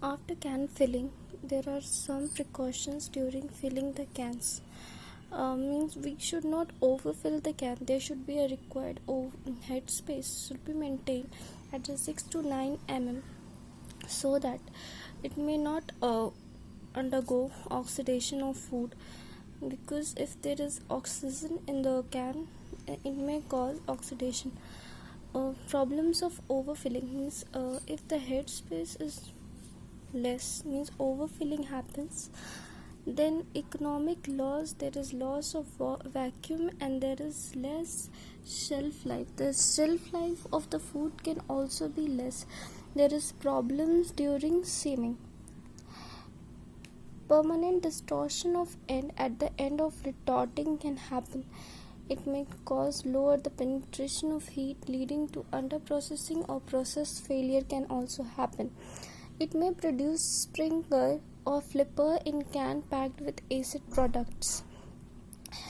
After can filling, there are some precautions during filling the cans. Means we should not overfill the can. There should be a required head space should be maintained at the 6 to 9 mm so that it may not undergo oxidation of food, because if there is oxygen in the can, it may cause oxidation. Problems of overfilling means if the head space is less, means overfilling happens, then economic loss, there is loss of vacuum, and there is less shelf life. The shelf life of the food can also be less. There is problems during seaming. Permanent distortion of end at the end of retorting can happen. It may cause lower the penetration of heat, leading to underprocessing, or process failure can also happen. It may produce sprinkler or flipper in can packed with acid products.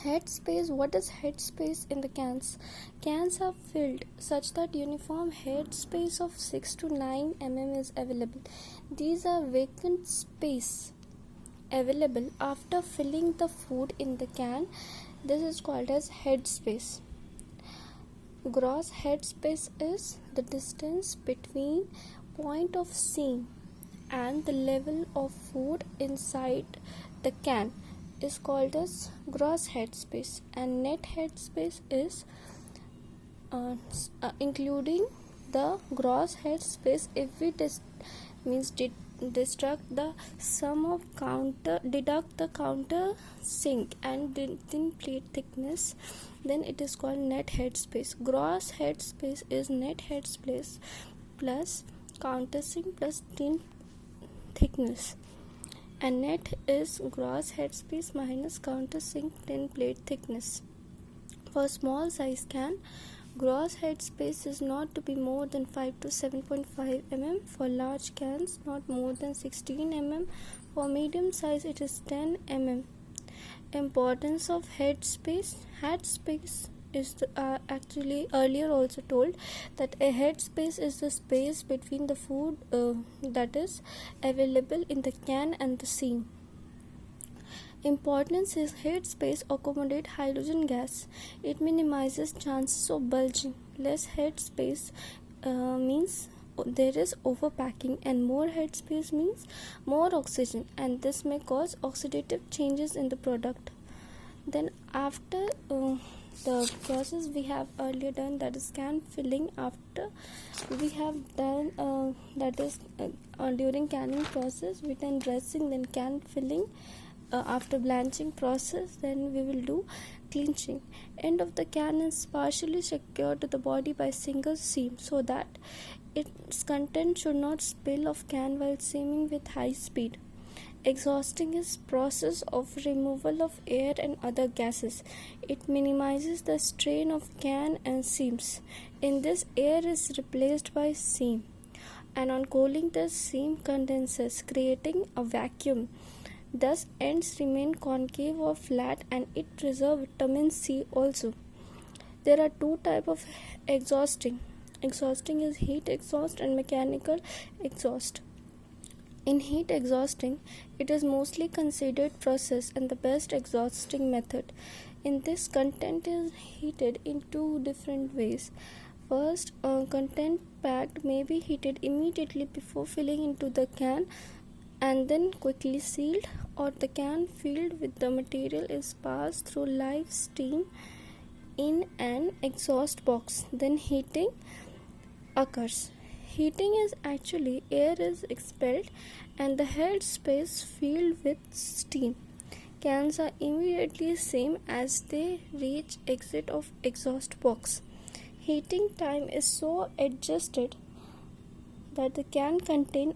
Head space. What is head space in the cans? Cans are filled such that uniform head space of 6 to 9 mm is available. These are vacant space available after filling the food in the can. This is called as head space. Gross head space is the distance between point of seam and the level of food inside the can is called as gross head space, and net head space is including the gross head space. If we deduct the sum of deduct the counter sink and thin plate thickness, then it is called net head space. Gross head space is net head space plus counter sink plus thin thickness, and net is gross head space minus counter sink tin plate thickness. For small size can, gross head space is not to be more than 5 to 7.5 mm. For large cans, not more than 16 mm. For medium size, it is 10 mm. Importance of head space. Head space is actually earlier also told that a head space is the space between the food that is available in the can and the seam. Importance is head space accommodate hydrogen gas. It minimizes chances of bulging. Less head space means there is overpacking, and more head space means more oxygen, and this may cause oxidative changes in the product. Then after the process we have earlier done, that is can filling, after we have done that is during canning process we done dressing, then can filling, after blanching process, then we will do clinching. End of the can is partially secured to the body by single seam so that its content should not spill off can while seaming with high speed. Exhausting is process of removal of air and other gases. It minimizes the strain of can and seams. In this, air is replaced by seam, and on cooling the seam condenses, creating a vacuum. Thus, ends remain concave or flat, and it preserves vitamin C also. There are two types of exhausting. Exhausting is heat exhaust and mechanical exhaust. In heat exhausting, it is mostly considered process and the best exhausting method. In this, content is heated in two different ways. First, content packed may be heated immediately before filling into the can and then quickly sealed, or the can filled with the material is passed through live steam in an exhaust box. Then heating occurs. Heating is actually air is expelled and the head space filled with steam. Cans are immediately seamed as they reach exit of exhaust box. Heating time is so adjusted that the can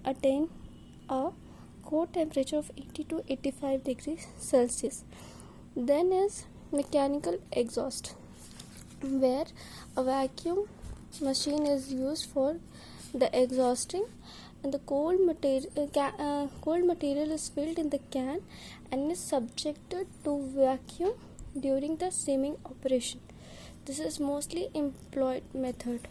attain a core temperature of 80 to 85 degrees Celsius. Then is mechanical exhaust, where a vacuum machine is used for the exhausting, and the cold material is filled in the can and is subjected to vacuum during the seaming operation. This is mostly employed method.